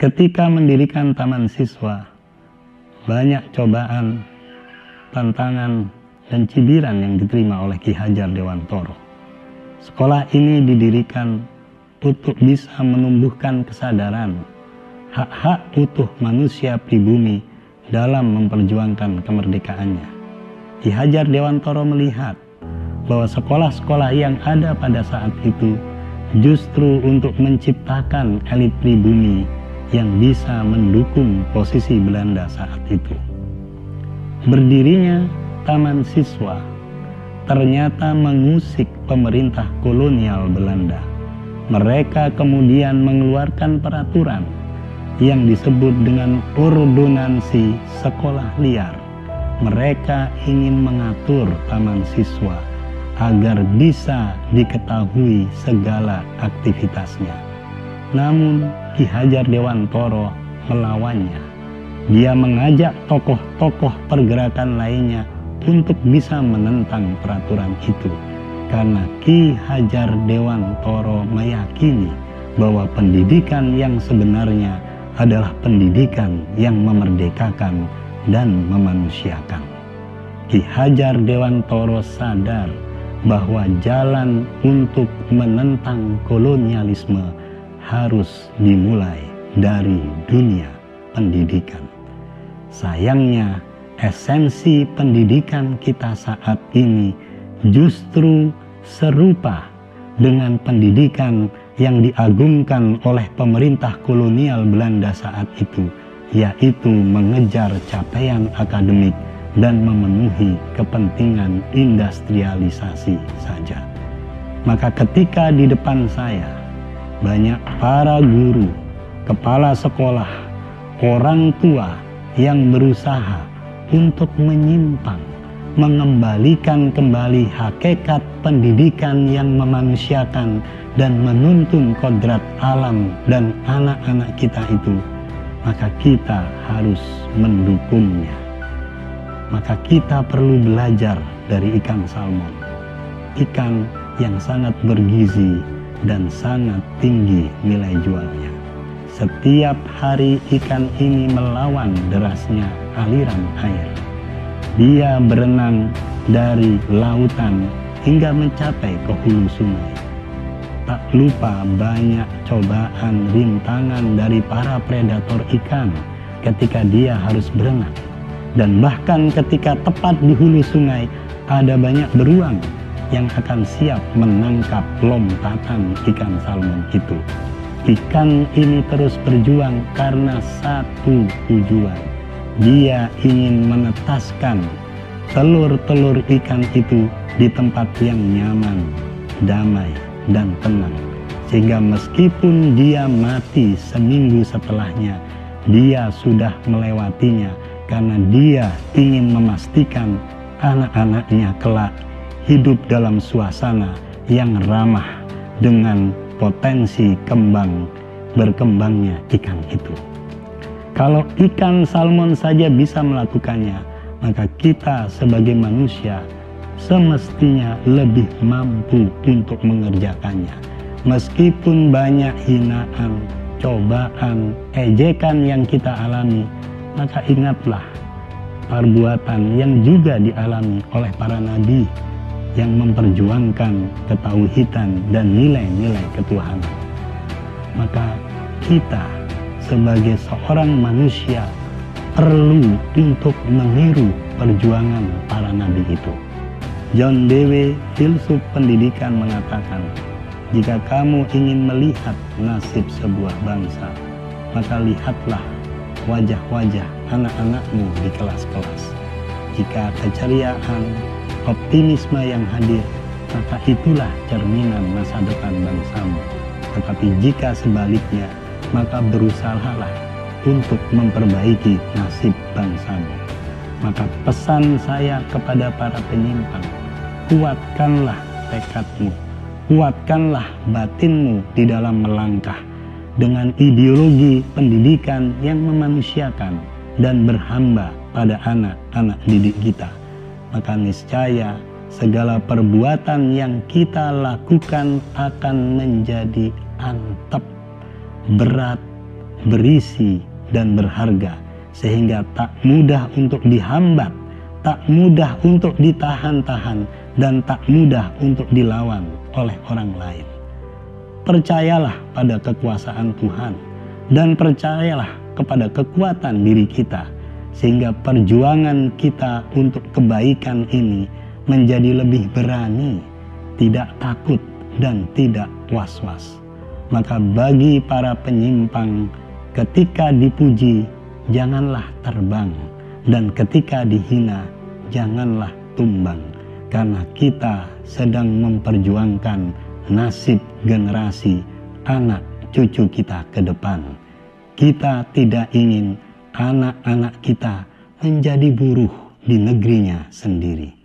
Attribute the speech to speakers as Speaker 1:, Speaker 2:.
Speaker 1: Ketika mendirikan taman siswa, banyak cobaan, tantangan, dan cibiran yang diterima oleh Ki Hajar Dewantoro. Sekolah ini didirikan untuk bisa menumbuhkan kesadaran hak-hak utuh manusia pribumi dalam memperjuangkan kemerdekaannya. Ki Hajar Dewantoro melihat bahwa sekolah-sekolah yang ada pada saat itu justru untuk menciptakan elit pribumi yang bisa mendukung posisi Belanda saat itu. Berdirinya taman siswa ternyata mengusik pemerintah kolonial Belanda. Mereka kemudian mengeluarkan peraturan yang disebut dengan ordonansi sekolah liar. Mereka ingin mengatur taman siswa agar bisa diketahui segala aktivitasnya. Namun Ki Hajar Dewantoro melawannya. Dia mengajak tokoh-tokoh pergerakan lainnya untuk bisa menentang peraturan itu. Karena Ki Hajar Dewantoro meyakini bahwa pendidikan yang sebenarnya adalah pendidikan yang memerdekakan dan memanusiakan. Ki Hajar Dewantoro sadar bahwa jalan untuk menentang kolonialisme harus dimulai dari dunia pendidikan. Sayangnya, esensi pendidikan kita saat ini justru serupa dengan pendidikan yang diagungkan oleh pemerintah kolonial Belanda saat itu, yaitu mengejar capaian akademik dan memenuhi kepentingan industrialisasi saja. Maka ketika di depan saya banyak para guru, kepala sekolah, orang tua yang berusaha untuk menyimpang, mengembalikan kembali hakikat pendidikan yang memanusiakan dan menuntun kodrat alam dan anak-anak kita itu, maka kita harus mendukungnya. Maka kita perlu belajar dari ikan salmon, ikan yang sangat bergizi dan sangat tinggi nilai jualnya. Setiap hari ikan ini melawan derasnya aliran air. Dia berenang dari lautan hingga mencapai ke hulu sungai. Tak lupa banyak cobaan rintangan dari para predator ikan ketika dia harus berenang. Dan bahkan ketika tepat di hulu sungai ada banyak beruang yang akan siap menangkap lompatan ikan salmon itu. Ikan ini terus berjuang karena satu tujuan. Dia ingin menetaskan telur-telur ikan itu di tempat yang nyaman, damai, dan tenang. Sehingga meskipun dia mati seminggu setelahnya, dia sudah melewatinya karena dia ingin memastikan anak-anaknya kelak hidup dalam suasana yang ramah dengan potensi berkembangnya ikan itu. Kalau ikan salmon saja bisa melakukannya, maka kita sebagai manusia semestinya lebih mampu untuk mengerjakannya. Meskipun banyak hinaan, cobaan, ejekan yang kita alami, maka ingatlah perbuatan yang juga dialami oleh para nabi yang memperjuangkan ketauhidan dan nilai-nilai ketuhanan. Maka kita sebagai seorang manusia perlu untuk meniru perjuangan para nabi itu. John Dewey, filsuf pendidikan, mengatakan, jika kamu ingin melihat nasib sebuah bangsa, maka lihatlah wajah-wajah anak-anakmu di kelas-kelas. Jika keceriaan, optimisme yang hadir, maka itulah cerminan masa depan bangsamu. Tetapi jika sebaliknya, maka berusahalah untuk memperbaiki nasib bangsamu. Maka pesan saya kepada para penyimpang, kuatkanlah tekadmu, kuatkanlah batinmu di dalam melangkah dengan ideologi pendidikan yang memanusiakan dan berhamba pada anak-anak didik kita. Maka niscaya segala perbuatan yang kita lakukan akan menjadi antep, berat, berisi dan berharga, sehingga tak mudah untuk dihambat, tak mudah untuk ditahan-tahan, dan tak mudah untuk dilawan oleh orang lain. Percayalah pada kekuasaan Tuhan dan percayalah kepada kekuatan diri kita, sehingga perjuangan kita untuk kebaikan ini menjadi lebih berani, tidak takut dan tidak was-was. Maka bagi para penyimpang, ketika dipuji janganlah terbang, dan ketika dihina janganlah tumbang, karena kita sedang memperjuangkan nasib generasi anak cucu kita ke depan. Kita tidak ingin anak-anak kita menjadi buruh di negerinya sendiri.